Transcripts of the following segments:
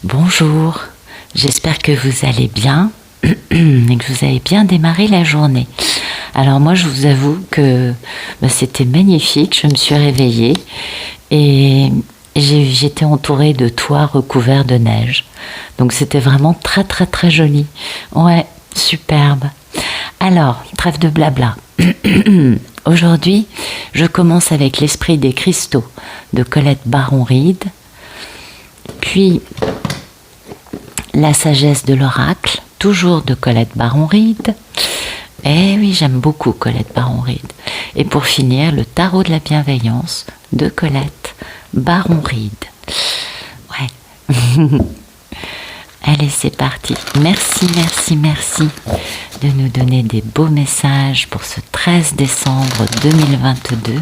Bonjour, j'espère que vous allez bien et que vous avez bien démarré la journée. Alors moi je vous avoue que c'était magnifique, je me suis réveillée et j'étais entourée de toits recouverts de neige. Donc c'était vraiment très très très joli. Ouais, superbe. Alors, trêve de blabla. Aujourd'hui, je commence avec l'Esprit des cristaux de Colette Baron-Reid, puis La sagesse de l'oracle, toujours de Colette Baron-Reid. Eh oui, j'aime beaucoup Colette Baron-Reid. Et pour finir, le tarot de la bienveillance de Colette Baron-Reid. Ouais. Allez, c'est parti. Merci, merci, merci de nous donner des beaux messages pour ce 13 décembre 2022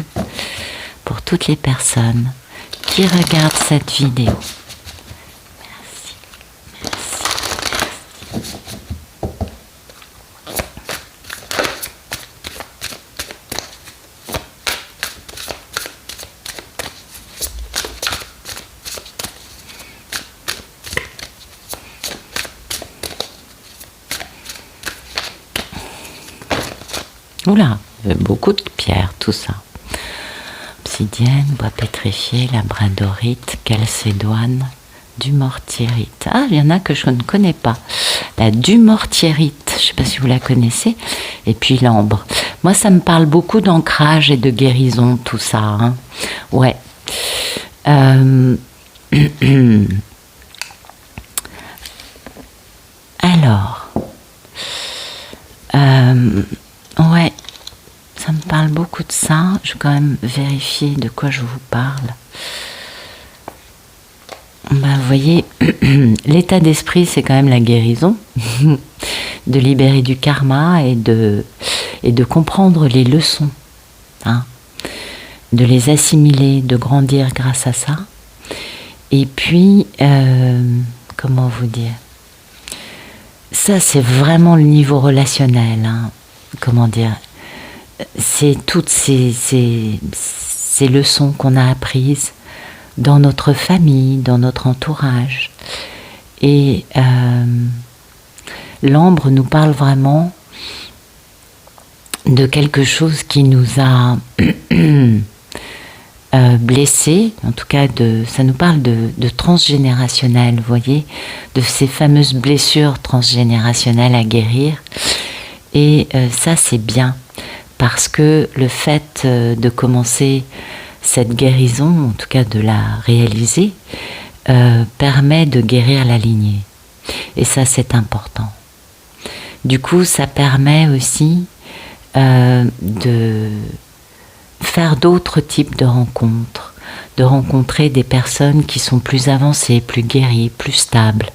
pour toutes les personnes qui regardent cette vidéo. Merci, merci, merci. Oula, beaucoup de pierres, tout ça. Obsidienne, bois pétrifié, labradorite, calcédoine, dumortierite. Ah, il y en a que je ne connais pas. La dumortierite, je ne sais pas si vous la connaissez. Et puis l'ambre. Moi, ça me parle beaucoup d'ancrage et de guérison, tout ça. Hein. Ouais. Alors. Ouais, ça me parle beaucoup de ça. Je vais quand même vérifier de quoi je vous parle. Vous voyez, l'état d'esprit, c'est quand même la guérison, de libérer du karma et de comprendre les leçons, hein, de les assimiler, de grandir grâce à ça. Et puis, comment vous dire, ça, c'est vraiment le niveau relationnel, hein. Comment dire, c'est toutes ces leçons qu'on a apprises dans notre famille, dans notre entourage. Et l'ambre nous parle vraiment de quelque chose qui nous a blessés, en tout cas ça nous parle de transgénérationnel, vous voyez, de ces fameuses blessures transgénérationnelles à guérir. Et ça, c'est bien, parce que le fait de commencer cette guérison, en tout cas de la réaliser, permet de guérir la lignée. Et ça, c'est important. Du coup, ça permet aussi de faire d'autres types de rencontres, de rencontrer des personnes qui sont plus avancées, plus guéries, plus stables,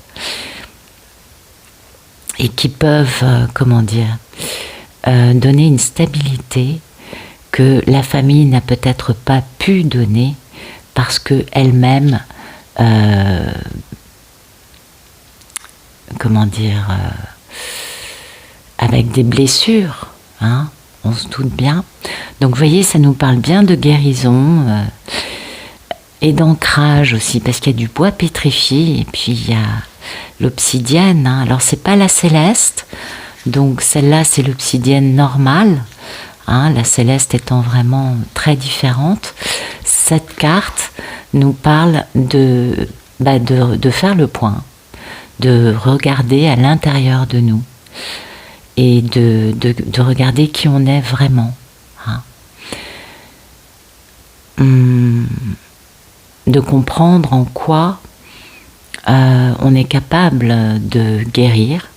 et qui peuvent, donner une stabilité que la famille n'a peut-être pas pu donner parce qu'elle-même, avec des blessures, hein, on se doute bien. Donc vous voyez, ça nous parle bien de guérison et d'ancrage aussi, parce qu'il y a du bois pétrifié et puis il y a l'obsidienne, hein. Alors c'est pas la céleste, donc celle-là c'est l'obsidienne normale, hein, la céleste étant vraiment très différente. Cette carte nous parle de faire le point, de regarder à l'intérieur de nous et de regarder qui on est vraiment, hein. De comprendre en quoi on est capable de guérir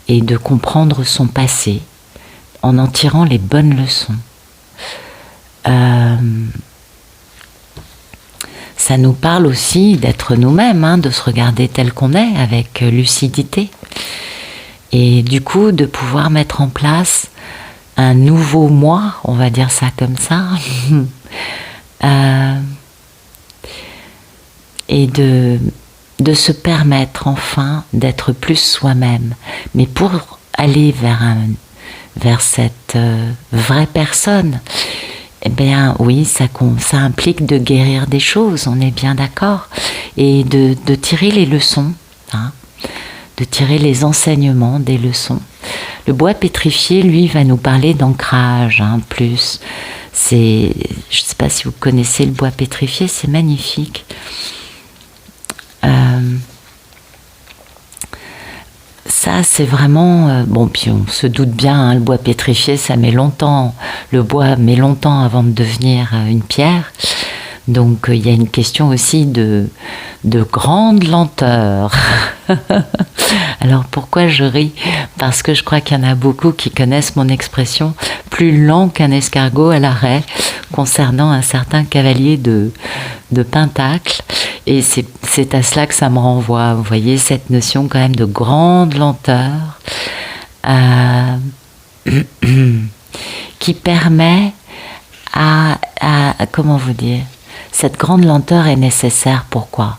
et de comprendre son passé en tirant les bonnes leçons. Ça nous parle aussi d'être nous-mêmes, hein, de se regarder tel qu'on est avec lucidité et du coup de pouvoir mettre en place un nouveau moi, on va dire ça comme ça, et de se permettre enfin d'être plus soi-même. Mais pour aller vers cette vraie personne, Eh bien oui, ça implique de guérir des choses, on est bien d'accord, et de tirer les leçons, hein, de tirer les enseignements des leçons. Le bois pétrifié, lui, va nous parler d'ancrage, hein, plus. Je ne sais pas si vous connaissez le bois pétrifié, c'est magnifique. Ça, c'est vraiment... bon, puis on se doute bien, hein, le bois pétrifié, ça met longtemps. Le bois met longtemps avant de devenir une pierre. Donc, il y a une question aussi de grande lenteur. Alors, pourquoi je ris? Parce que je crois qu'il y en a beaucoup qui connaissent mon expression « plus lent qu'un escargot à l'arrêt » concernant un certain cavalier de Pentacle. Et c'est à cela que ça me renvoie. Vous voyez, cette notion quand même de grande lenteur qui permet comment vous dire, cette grande lenteur est nécessaire. Pourquoi?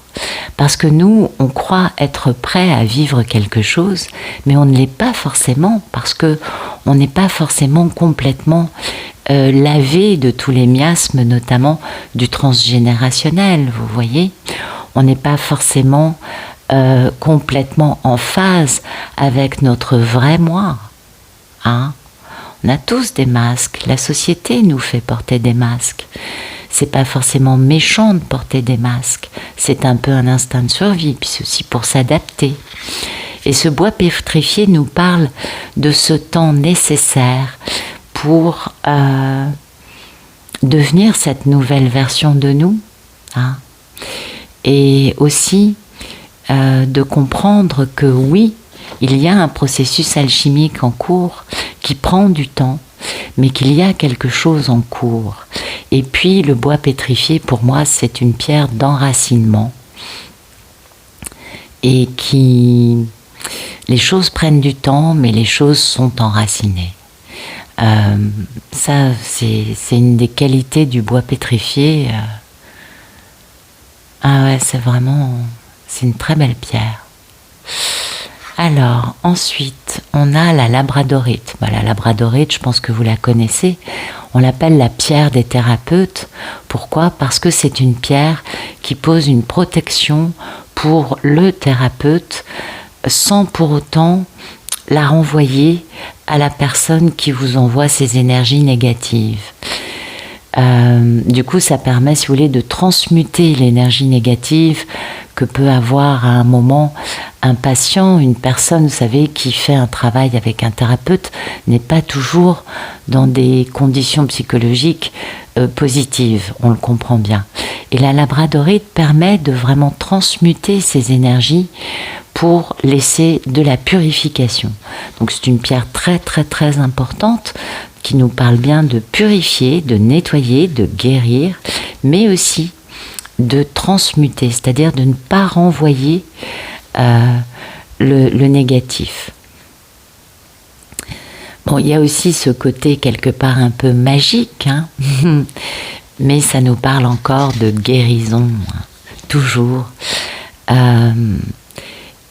Parce que nous, on croit être prêt à vivre quelque chose, mais on ne l'est pas forcément, parce que on n'est pas forcément complètement lavé de tous les miasmes, notamment du transgénérationnel, vous voyez. On n'est pas forcément complètement en phase avec notre vrai moi. Hein? On a tous des masques. La société nous fait porter des masques. C'est pas forcément méchant de porter des masques. C'est un peu un instinct de survie, puis c'est aussi pour s'adapter. Et ce bois pétrifié nous parle de ce temps nécessaire pour devenir cette nouvelle version de nous. Hein. Et aussi de comprendre que oui, il y a un processus alchimique en cours qui prend du temps, mais qu'il y a quelque chose en cours. Et puis le bois pétrifié, pour moi, c'est une pierre d'enracinement. Et les choses prennent du temps, mais les choses sont enracinées. Ça, c'est une des qualités du bois pétrifié. Ah ouais, c'est une très belle pierre. Alors, ensuite, on a la labradorite. La labradorite, je pense que vous la connaissez. On l'appelle la pierre des thérapeutes. Pourquoi? Parce que c'est une pierre qui pose une protection pour le thérapeute sans pour autant la renvoyer à la personne qui vous envoie ces énergies négatives. Du coup, ça permet, si vous voulez, de transmuter l'énergie négative que peut avoir à un moment un patient, une personne, vous savez, qui fait un travail avec un thérapeute, n'est pas toujours dans des conditions psychologiques positives, on le comprend bien. Et la labradorite permet de vraiment transmuter ces énergies pour laisser de la purification. Donc c'est une pierre très très très importante qui nous parle bien de purifier, de nettoyer, de guérir, mais aussi de transmuter, c'est-à-dire de ne pas renvoyer le négatif. Bon, il y a aussi ce côté quelque part un peu magique, hein mais ça nous parle encore de guérison, hein, toujours.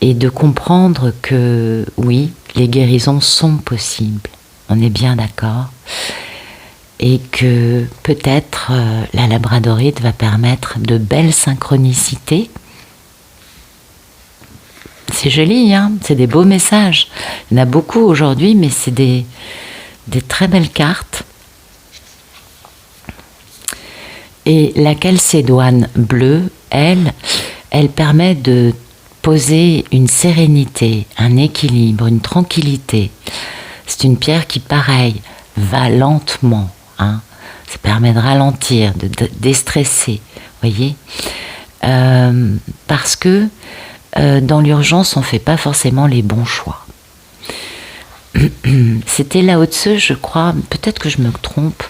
Et de comprendre que oui, les guérisons sont possibles, on est bien d'accord, et que peut-être la labradorite va permettre de belles synchronicités. C'est joli, hein, c'est des beaux messages. Il y en a beaucoup aujourd'hui, mais c'est des très belles cartes. Et la calcédoine bleue, elle permet de poser une sérénité, un équilibre, une tranquillité. C'est une pierre qui, pareil, va lentement. Hein. Ça permet de ralentir, de déstresser, voyez. Parce que dans l'urgence, on ne fait pas forcément les bons choix. C'était Lao Tse, je crois, peut-être que je me trompe,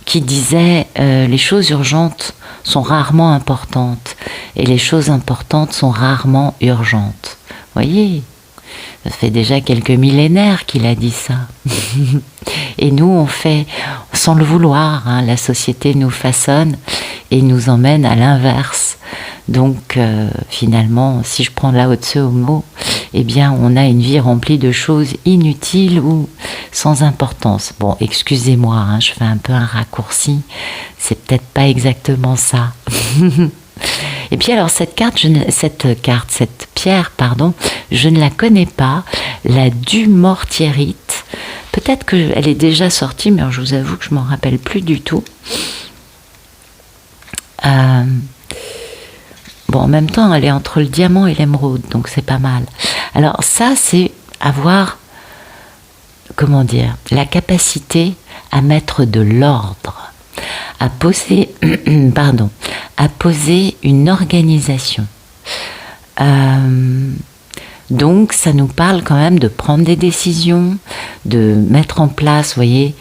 qui disait les choses urgentes sont rarement importantes et les choses importantes sont rarement urgentes. Voyez, ça fait déjà quelques millénaires qu'il a dit ça. Et nous, on fait, sans le vouloir, hein, la société nous façonne et nous emmène à l'inverse Donc finalement, si je prends Lao Tse au mot, eh bien on a une vie remplie de choses inutiles ou sans importance. Bon, excusez-moi, hein, je fais un peu un raccourci, c'est peut-être pas exactement ça. Et puis alors cette pierre, pardon, je ne la connais pas, la dumortierite. Peut-être qu'elle est déjà sortie, mais alors je vous avoue que je m'en rappelle plus du tout. Bon, en même temps, elle est entre le diamant et l'émeraude, donc c'est pas mal. Alors ça, c'est avoir, comment dire, la capacité à mettre de l'ordre, à poser, à poser une organisation. Donc ça nous parle quand même de prendre des décisions, de mettre en place, vous voyez,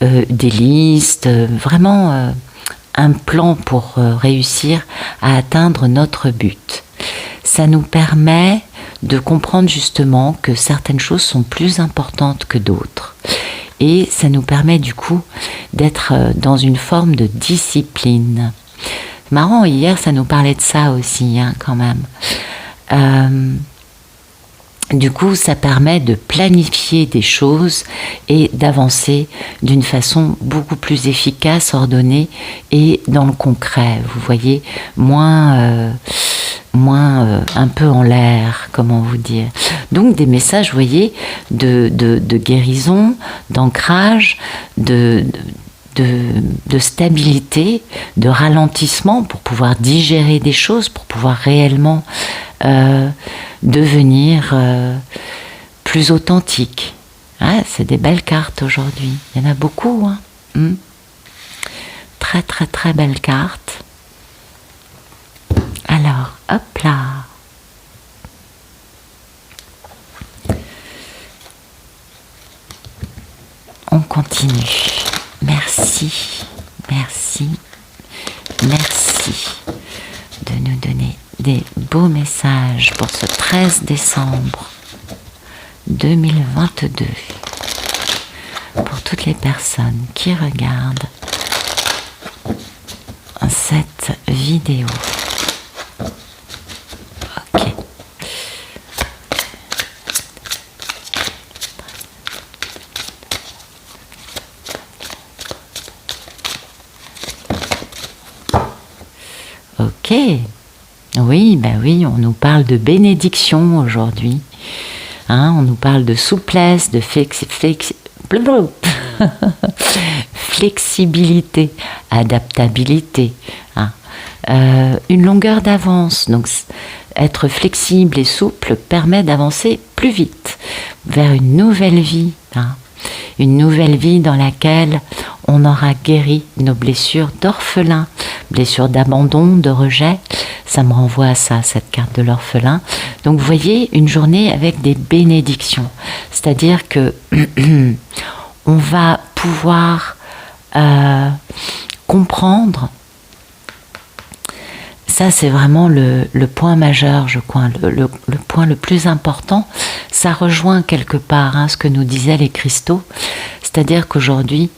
des listes, vraiment un plan pour réussir à atteindre notre but. Ça nous permet de comprendre justement que certaines choses sont plus importantes que d'autres. Et ça nous permet du coup d'être dans une forme de discipline. C'est marrant, hier ça nous parlait de ça aussi, hein, quand même. Du coup, ça permet de planifier des choses et d'avancer d'une façon beaucoup plus efficace, ordonnée et dans le concret. Vous voyez, moins un peu en l'air, comment vous dire. Donc des messages, vous voyez, de guérison, d'ancrage, de stabilité, de ralentissement pour pouvoir digérer des choses, pour pouvoir réellement devenir plus authentique. Ah, c'est des belles cartes aujourd'hui. Il y en a beaucoup. Hein. Très très très belles cartes. Alors, hop là. On continue. Merci, merci, merci de nous donner des beaux messages pour ce 13 décembre 2022 pour toutes les personnes qui regardent cette vidéo. Ok. Ok. Oui, ben oui, on nous parle de bénédiction aujourd'hui. Hein, on nous parle de souplesse, de flexibilité, adaptabilité. Hein. Une longueur d'avance. Donc, être flexible et souple permet d'avancer plus vite vers une nouvelle vie. Hein. Une nouvelle vie dans laquelle on aura guéri nos blessures d'orphelin, blessures d'abandon, de rejet. Ça me renvoie à ça, cette carte de l'orphelin. Donc vous voyez, une journée avec des bénédictions. C'est-à-dire que on va pouvoir comprendre. Ça, c'est vraiment le point majeur, je crois, le point le plus important. Ça rejoint quelque part ce que nous disaient les cristaux. C'est-à-dire qu'aujourd'hui,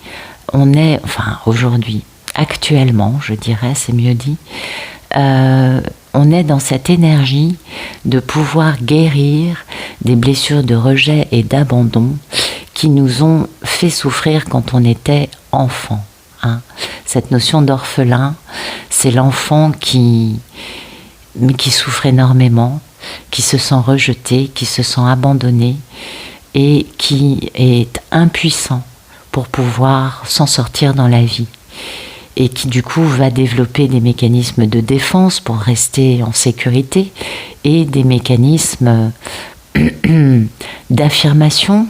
actuellement, je dirais, c'est mieux dit, on est dans cette énergie de pouvoir guérir des blessures de rejet et d'abandon qui nous ont fait souffrir quand on était enfant. Hein. Cette notion d'orphelin, c'est l'enfant qui souffre énormément, qui se sent rejeté, qui se sent abandonné et qui est impuissant pour pouvoir s'en sortir dans la vie. Et qui du coup va développer des mécanismes de défense pour rester en sécurité et des mécanismes d'affirmation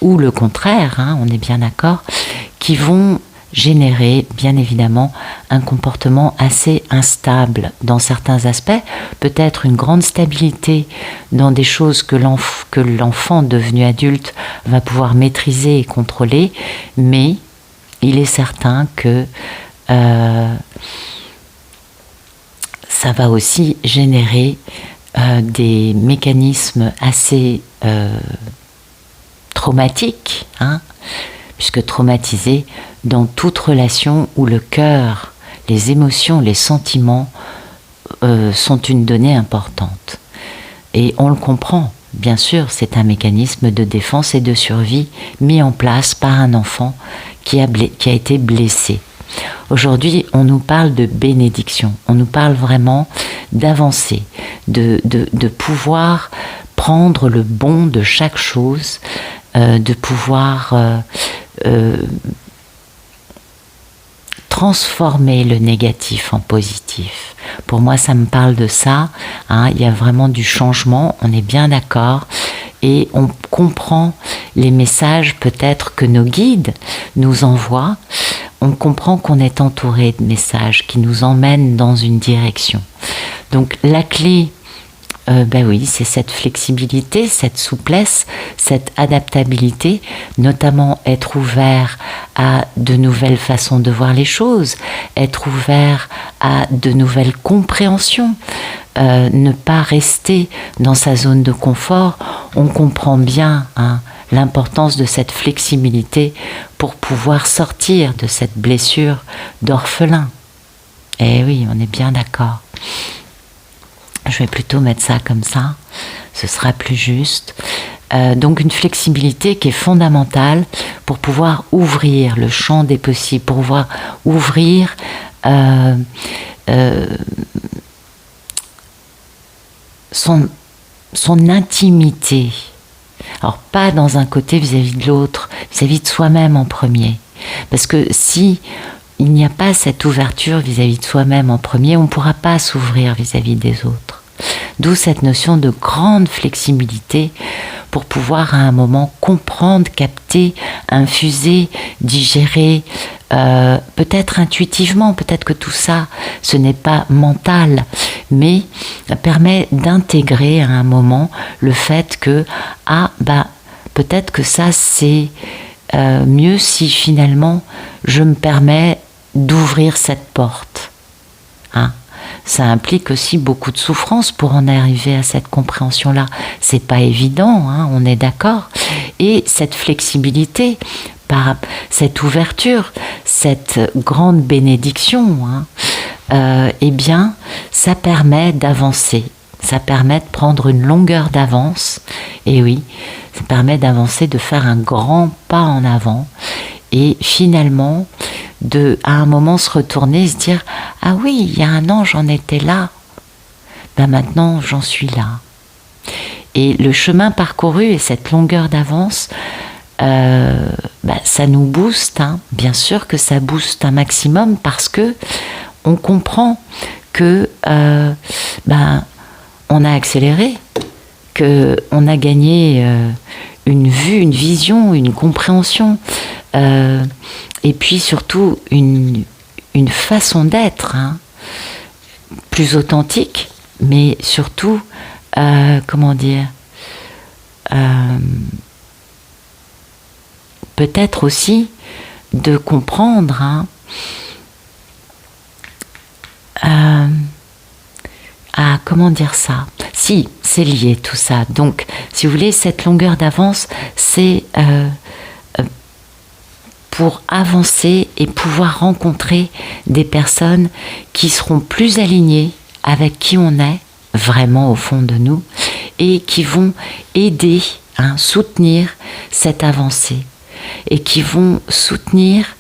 ou le contraire, hein, on est bien d'accord, qui vont générer bien évidemment un comportement assez instable dans certains aspects, peut-être une grande stabilité dans des choses que l'enfant devenu adulte va pouvoir maîtriser et contrôler, mais il est certain que ça va aussi générer des mécanismes assez traumatiques, hein, puisque traumatisé dans toute relation où le cœur, les émotions, les sentiments sont une donnée importante. Et on le comprend, bien sûr, c'est un mécanisme de défense et de survie mis en place par un enfant qui a été blessé. Aujourd'hui, on nous parle de bénédiction, on nous parle vraiment d'avancer, de pouvoir prendre le bon de chaque chose, de pouvoir transformer le négatif en positif. Pour moi, ça me parle de ça. Il y a vraiment du changement, on est bien d'accord. Et on comprend les messages peut-être que nos guides nous envoient. On comprend qu'on est entouré de messages qui nous emmènent dans une direction. Donc la clé, oui, c'est cette flexibilité, cette souplesse, cette adaptabilité, notamment être ouvert à de nouvelles façons de voir les choses, être ouvert à de nouvelles compréhensions, ne pas rester dans sa zone de confort. On comprend bien l'importance de cette flexibilité pour pouvoir sortir de cette blessure d'orphelin. Eh oui, on est bien d'accord. Je vais plutôt mettre ça comme ça, ce sera plus juste. Donc une flexibilité qui est fondamentale pour pouvoir ouvrir le champ des possibles, pour pouvoir ouvrir son intimité. Alors pas dans un côté vis-à-vis de l'autre, vis-à-vis de soi-même en premier. Parce que si il n'y a pas cette ouverture vis-à-vis de soi-même en premier, on ne pourra pas s'ouvrir vis-à-vis des autres. D'où cette notion de grande flexibilité pour pouvoir à un moment comprendre, capter, infuser, digérer, peut-être intuitivement, peut-être que tout ça, ce n'est pas mental, mais ça permet d'intégrer à un moment le fait que, peut-être que ça c'est mieux si finalement je me permets d'ouvrir cette porte. Ça implique aussi beaucoup de souffrance pour en arriver à cette compréhension-là. C'est pas évident, on est d'accord. Et cette flexibilité, par cette ouverture, cette grande bénédiction, eh bien, ça permet d'avancer. Ça permet de prendre une longueur d'avance. Et oui, ça permet d'avancer, de faire un grand pas en avant. Et finalement, à un moment se retourner et se dire « Ah oui, il y a un an j'en étais là, maintenant j'en suis là ». Et le chemin parcouru et cette longueur d'avance, ça nous booste, bien sûr que ça booste un maximum parce que on comprend que on a accéléré, qu'on a gagné une vue, une vision, une compréhension, et puis surtout une façon d'être plus authentique, mais surtout, peut-être aussi de comprendre comment dire ça ? Si, c'est lié tout ça. Donc, si vous voulez, cette longueur d'avance, c'est pour avancer et pouvoir rencontrer des personnes qui seront plus alignées avec qui on est vraiment au fond de nous et qui vont aider, soutenir cette avancée et qui vont soutenir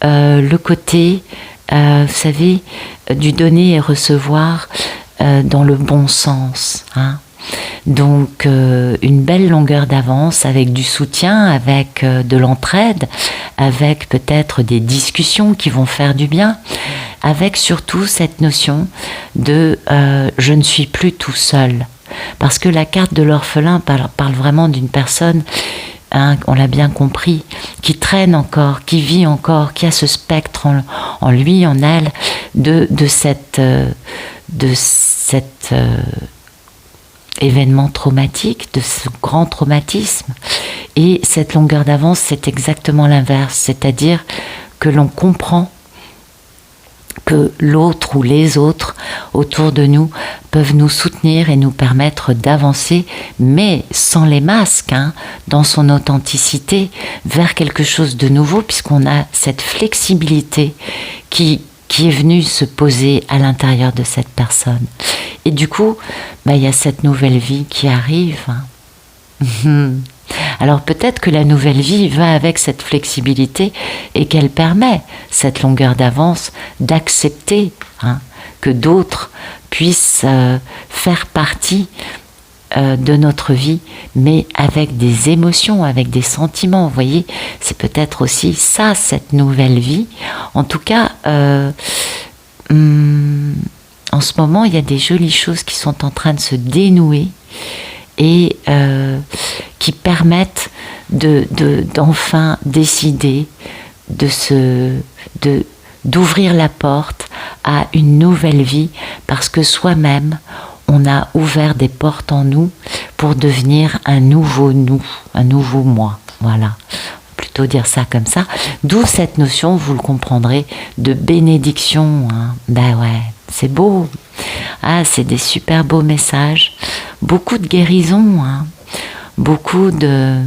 le côté, vous savez, du donner et recevoir dans le bon sens. Donc une belle longueur d'avance avec du soutien, avec de l'entraide, avec peut-être des discussions qui vont faire du bien, avec surtout cette notion de je ne suis plus tout seul. Parce que la carte de l'orphelin parle vraiment d'une personne, on l'a bien compris, qui traîne encore, qui vit encore, qui a ce spectre en lui, en elle, de cet événement traumatique, de ce grand traumatisme. Et cette longueur d'avance, c'est exactement l'inverse, c'est-à-dire que l'on comprend que l'autre ou les autres autour de nous peuvent nous soutenir et nous permettre d'avancer, mais sans les masques, dans son authenticité, vers quelque chose de nouveau, puisqu'on a cette flexibilité qui qui est venu se poser à l'intérieur de cette personne. Et du coup, il y a cette nouvelle vie qui arrive. Alors peut-être que la nouvelle vie va avec cette flexibilité et qu'elle permet cette longueur d'avance d'accepter que d'autres puissent faire partie de notre vie, mais avec des émotions, avec des sentiments. Vous voyez, c'est peut-être aussi ça, cette nouvelle vie. En tout cas, en ce moment, il y a des jolies choses qui sont en train de se dénouer et qui permettent d'enfin décider d'ouvrir la porte à une nouvelle vie, parce que soi-même, on a ouvert des portes en nous pour devenir un nouveau nous, un nouveau moi. Voilà, plutôt dire ça comme ça. D'où cette notion, vous le comprendrez, de bénédiction. Ben ouais, c'est beau. C'est des super beaux messages. Beaucoup de guérison. Beaucoup de...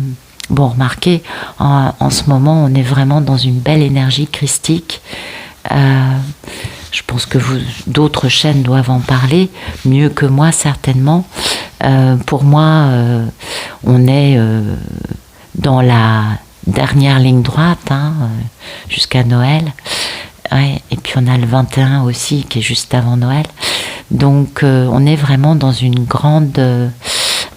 Bon, remarquez, en ce moment, on est vraiment dans une belle énergie christique. Je pense que d'autres chaînes doivent en parler, mieux que moi certainement. Pour moi, on est dans la dernière ligne droite, jusqu'à Noël. Ouais, et puis on a le 21 aussi, qui est juste avant Noël. Donc on est vraiment dans une grande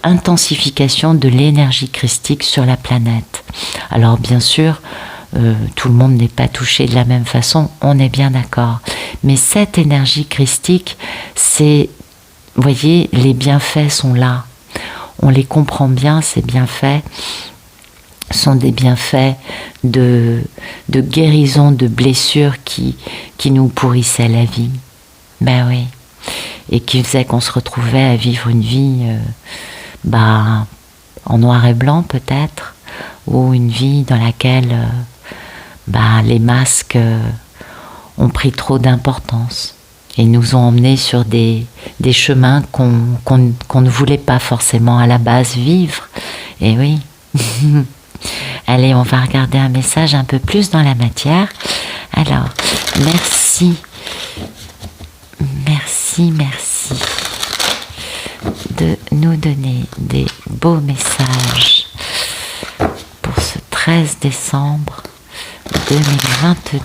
intensification de l'énergie christique sur la planète. Alors bien sûr, tout le monde n'est pas touché de la même façon, on est bien d'accord. Mais cette énergie christique, vous voyez, les bienfaits sont là. On les comprend bien, ces bienfaits sont des bienfaits de guérison de blessures qui nous pourrissaient la vie. Ben oui. Et qui faisaient qu'on se retrouvait à vivre une vie en noir et blanc peut-être, ou une vie dans laquelle les masques ont pris trop d'importance et nous ont emmenés sur des chemins qu'on ne voulait pas forcément à la base vivre. Et oui. Allez, on va regarder un message un peu plus dans la matière. Alors, merci de nous donner des beaux messages pour ce 13 décembre 2022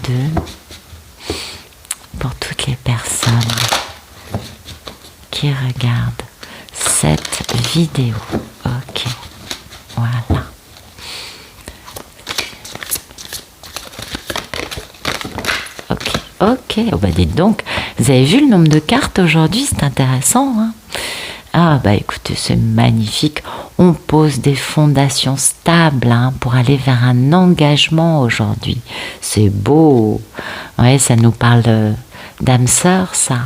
pour toutes les personnes qui regardent cette vidéo. Ok, voilà. Ok, dites donc, vous avez vu le nombre de cartes aujourd'hui, c'est intéressant, écoutez, c'est magnifique. On pose des fondations stables pour aller vers un engagement aujourd'hui. C'est beau. Ouais, ça nous parle d'âme sœur, ça.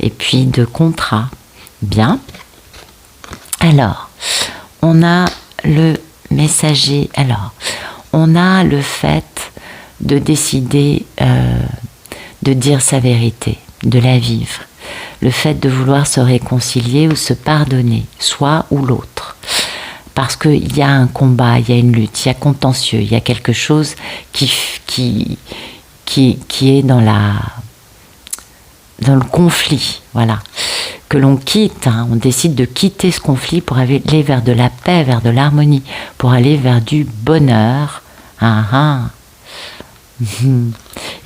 Et puis de contrat. Bien. Alors, on a le messager. Alors, on a le fait de décider de dire sa vérité, de la vivre. Le fait de vouloir se réconcilier ou se pardonner, soit ou l'autre. Parce qu'il y a un combat, il y a une lutte, il y a contentieux, il y a quelque chose qui est dans le conflit, voilà. Que l'on quitte, on décide de quitter ce conflit pour aller vers de la paix, vers de l'harmonie, pour aller vers du bonheur.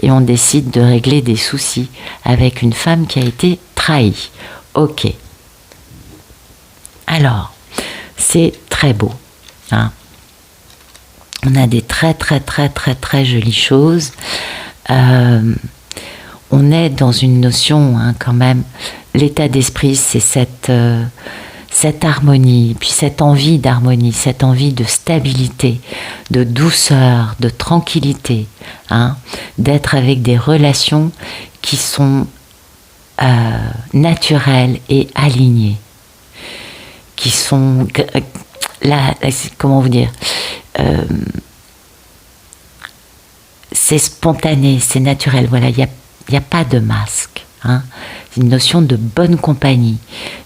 Et on décide de régler des soucis avec une femme qui a été trahie. Ok. Alors, c'est très beau. On a des très très très très très jolies choses. On est dans une notion quand même. L'état d'esprit, c'est cette harmonie, puis cette envie d'harmonie, cette envie de stabilité, de douceur, de tranquillité, d'être avec des relations qui sont naturelles et alignées, qui sont comment vous dire, c'est spontané, c'est naturel. Voilà, il y a pas de masque. C'est une notion de bonne compagnie,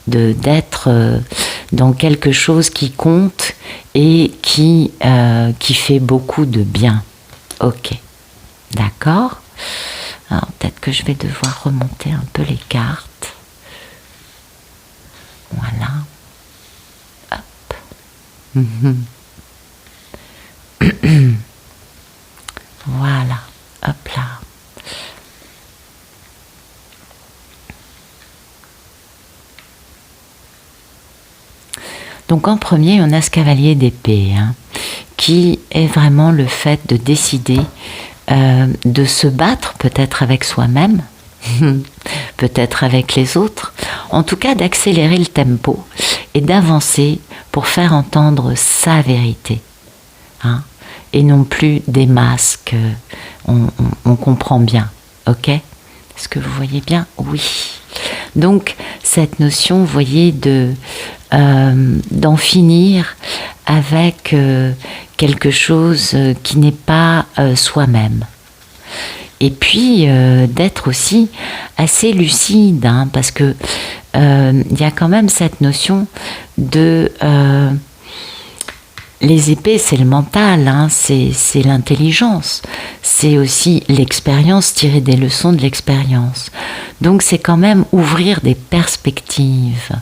d'être dans quelque chose qui compte et qui fait beaucoup de bien. Ok, d'accord. Alors peut-être que je vais devoir remonter un peu les cartes. Voilà. Hop. Voilà. Hop là. Donc en premier, on a ce cavalier d'épée, qui est vraiment le fait de décider de se battre peut-être avec soi-même, peut-être avec les autres, en tout cas d'accélérer le tempo et d'avancer pour faire entendre sa vérité, et non plus des masques. On comprend bien, ok? Est-ce que vous voyez bien? Oui. Donc cette notion, vous voyez, d'en finir avec quelque chose qui n'est pas soi-même. Et puis d'être aussi assez lucide, parce que y a quand même cette notion de... les épées, c'est le mental, c'est l'intelligence, c'est aussi l'expérience, tirer des leçons de l'expérience. Donc c'est quand même ouvrir des perspectives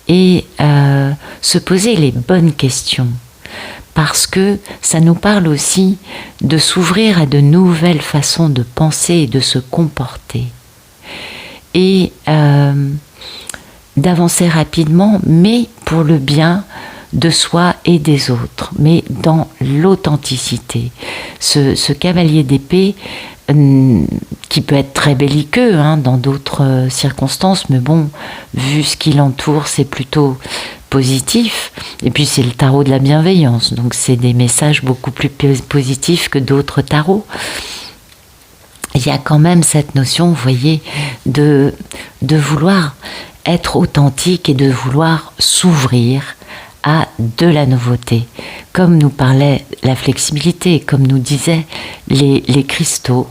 et se poser les bonnes questions, parce que ça nous parle aussi de s'ouvrir à de nouvelles façons de penser et de se comporter. Et d'avancer rapidement, mais pour le bien de soi et des autres, mais dans l'authenticité. Ce cavalier d'épée, qui peut être très belliqueux dans d'autres circonstances, mais bon, vu ce qui l'entoure, c'est plutôt positif. Et puis c'est le tarot de la bienveillance, donc c'est des messages beaucoup plus positifs que d'autres tarots. Il y a quand même cette notion, vous voyez, de vouloir être authentique et de vouloir s'ouvrir à de la nouveauté, comme nous parlait la flexibilité, comme nous disaient les cristaux.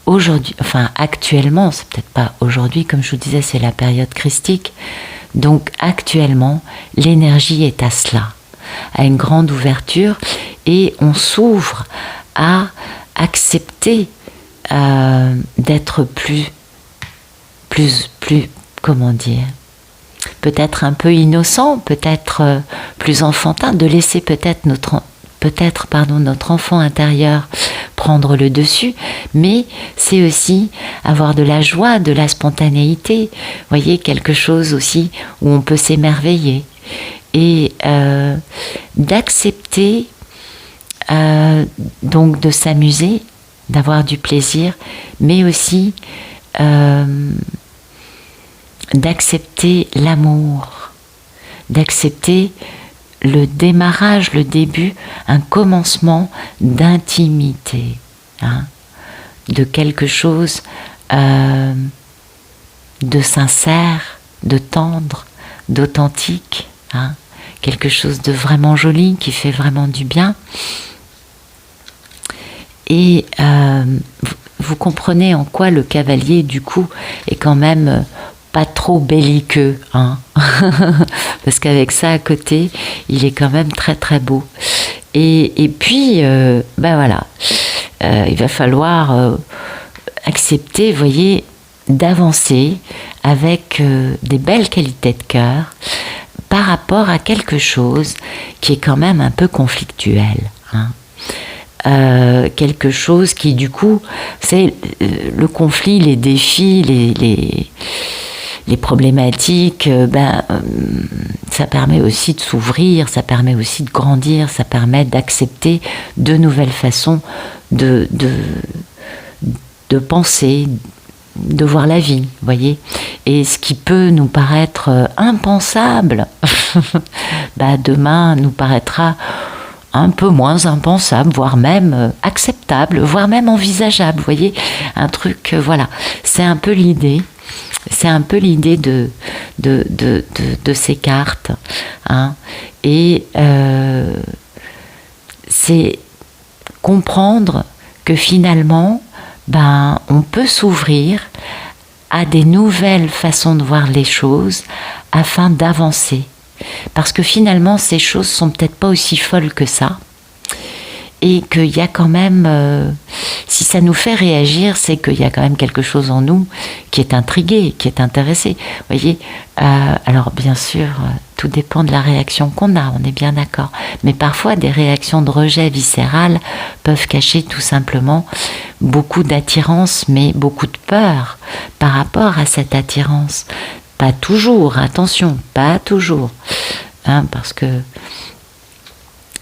Aujourd'hui, enfin actuellement, c'est peut-être pas aujourd'hui, comme je vous disais, c'est la période christique, donc actuellement, l'énergie est à cela, à une grande ouverture, et on s'ouvre à accepter d'être plus, comment dire, peut-être un peu innocent, peut-être plus enfantin, de laisser peut-être notre enfant intérieur prendre le dessus, mais c'est aussi avoir de la joie, de la spontanéité, voyez, quelque chose aussi où on peut s'émerveiller et d'accepter donc de s'amuser, d'avoir du plaisir, mais aussi d'accepter l'amour, d'accepter le démarrage, le début, un commencement d'intimité, de quelque chose de sincère, de tendre, d'authentique, quelque chose de vraiment joli qui fait vraiment du bien. Et vous comprenez en quoi le cavalier, du coup, est quand même pas trop belliqueux, parce qu'avec ça à côté, il est quand même très très beau. Et puis, voilà, il va falloir accepter, vous voyez, d'avancer avec des belles qualités de cœur par rapport à quelque chose qui est quand même un peu conflictuel, quelque chose qui, du coup, c'est le conflit, les défis, les problématiques, ça permet aussi de s'ouvrir, ça permet aussi de grandir, ça permet d'accepter de nouvelles façons de penser, de voir la vie, vous voyez. Et ce qui peut nous paraître impensable, demain nous paraîtra un peu moins impensable, voire même acceptable, voire même envisageable, vous voyez. Un truc, voilà, c'est un peu l'idée. C'est un peu l'idée de ces cartes, et c'est comprendre que finalement, on peut s'ouvrir à des nouvelles façons de voir les choses afin d'avancer, parce que finalement ces choses sont peut-être pas aussi folles que ça, et qu'il y a quand même, si ça nous fait réagir, c'est qu'il y a quand même quelque chose en nous qui est intrigué, qui est intéressé. Vous voyez, alors bien sûr, tout dépend de la réaction qu'on a, on est bien d'accord. Mais parfois, des réactions de rejet viscéral peuvent cacher tout simplement beaucoup d'attirance, mais beaucoup de peur par rapport à cette attirance. Pas toujours, attention, pas toujours. Hein, parce que,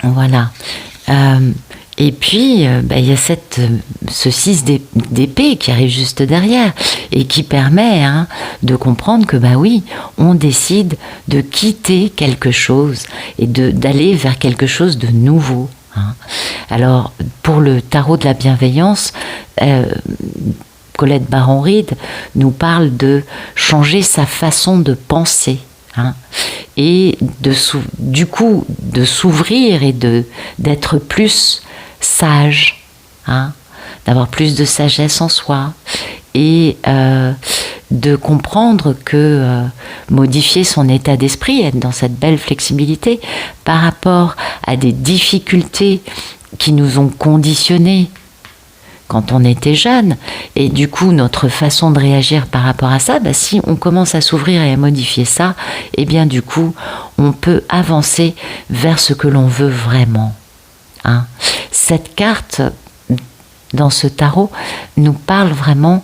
voilà. Et puis, il y a ce 6 d'épée qui arrive juste derrière et qui permet de comprendre que, oui, on décide de quitter quelque chose et d'aller vers quelque chose de nouveau. Hein. Alors, pour le tarot de la bienveillance, Colette Baron-Reid nous parle de changer sa façon de penser. Hein, et du coup de s'ouvrir et d'être plus sage, hein, d'avoir plus de sagesse en soi et de comprendre que modifier son état d'esprit, être dans cette belle flexibilité par rapport à des difficultés qui nous ont conditionnés quand on était jeune, et du coup notre façon de réagir par rapport à ça, si on commence à s'ouvrir et à modifier ça, et bien du coup on peut avancer vers ce que l'on veut vraiment. Hein. Cette carte dans ce tarot nous parle vraiment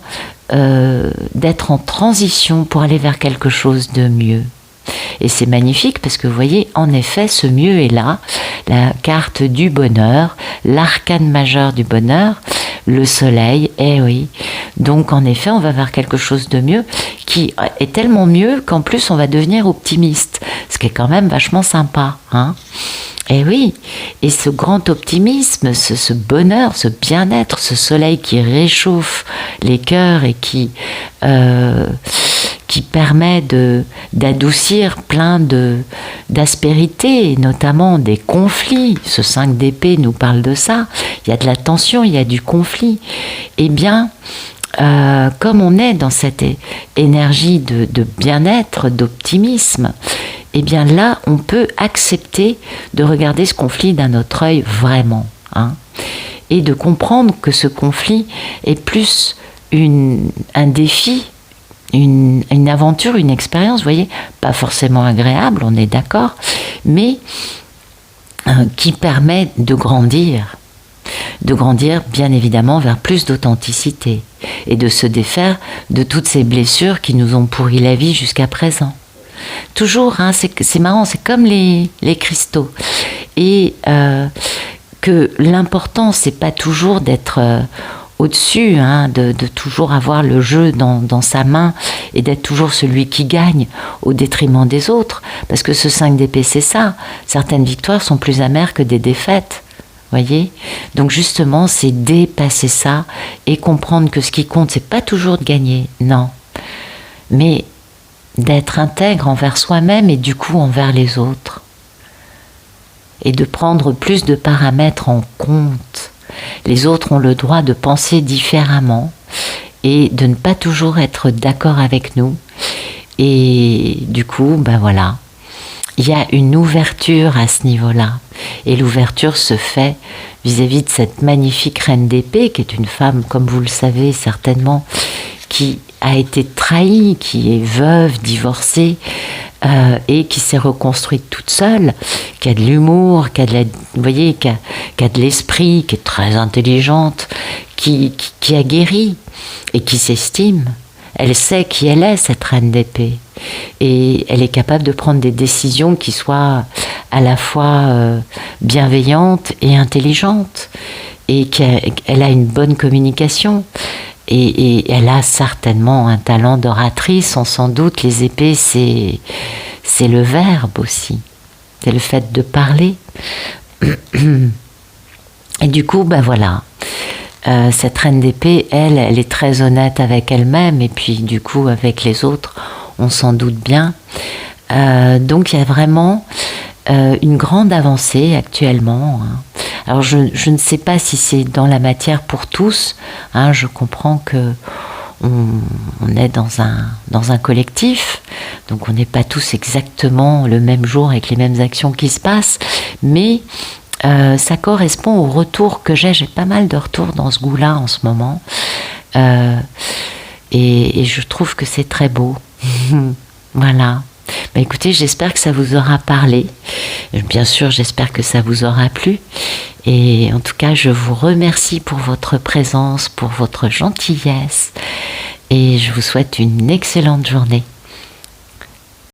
d'être en transition pour aller vers quelque chose de mieux. Et c'est magnifique parce que vous voyez, en effet, ce mieux est là, la carte du bonheur, l'arcane majeur du bonheur, le soleil, oui. Donc en effet, on va vers quelque chose de mieux qui est tellement mieux qu'en plus on va devenir optimiste, ce qui est quand même vachement sympa. Hein. Et oui, et ce grand optimisme, ce bonheur, ce bien-être, ce soleil qui réchauffe les cœurs et qui permet d'adoucir plein d'aspérités, notamment des conflits. Ce 5 d'épée nous parle de ça. Il y a de la tension, il y a du conflit. Eh bien, comme on est dans cette énergie de bien-être, d'optimisme, eh bien là, on peut accepter de regarder ce conflit d'un autre œil vraiment. Hein, et de comprendre que ce conflit est plus un défi, une aventure, une expérience, vous voyez, pas forcément agréable, on est d'accord, mais qui permet de grandir bien évidemment vers plus d'authenticité et de se défaire de toutes ces blessures qui nous ont pourri la vie jusqu'à présent. Toujours, c'est marrant, c'est comme les cristaux. Et que l'important, c'est pas toujours d'être au-dessus, de toujours avoir le jeu dans sa main et d'être toujours celui qui gagne au détriment des autres. Parce que ce 5 d'épée, c'est ça. Certaines victoires sont plus amères que des défaites. Voyez ? Donc justement, c'est dépasser ça et comprendre que ce qui compte, c'est pas toujours de gagner, non. Mais d'être intègre envers soi-même et du coup envers les autres. Et de prendre plus de paramètres en compte. Les autres ont le droit de penser différemment et de ne pas toujours être d'accord avec nous. Et du coup, voilà, il y a une ouverture à ce niveau-là. Et l'ouverture se fait vis-à-vis de cette magnifique reine d'épée, qui est une femme, comme vous le savez certainement, qui a été trahie, qui est veuve, divorcée, et qui s'est reconstruite toute seule, qui a de l'humour, qui a de l'esprit, qui est très intelligente, qui a guéri et qui s'estime. Elle sait qui elle est, cette reine d'épée. Et elle est capable de prendre des décisions qui soient à la fois bienveillantes et intelligentes. Et qu'elle a une bonne communication. Et elle a certainement un talent d'oratrice. On s'en doute, les épées, c'est le verbe aussi. C'est le fait de parler. Et du coup, voilà. Cette reine d'épée, elle est très honnête avec elle-même et puis du coup avec les autres, on s'en doute bien. Donc il y a vraiment une grande avancée actuellement. Alors je ne sais pas si c'est dans la matière pour tous. Je comprends que on est dans un collectif, donc on n'est pas tous exactement le même jour avec les mêmes actions qui se passent, mais ça correspond au retour que j'ai. J'ai pas mal de retours dans ce goût-là en ce moment. Et je trouve que c'est très beau. Voilà. Bah, écoutez, j'espère que ça vous aura parlé. Bien sûr, j'espère que ça vous aura plu. Et en tout cas, je vous remercie pour votre présence, pour votre gentillesse. Et je vous souhaite une excellente journée.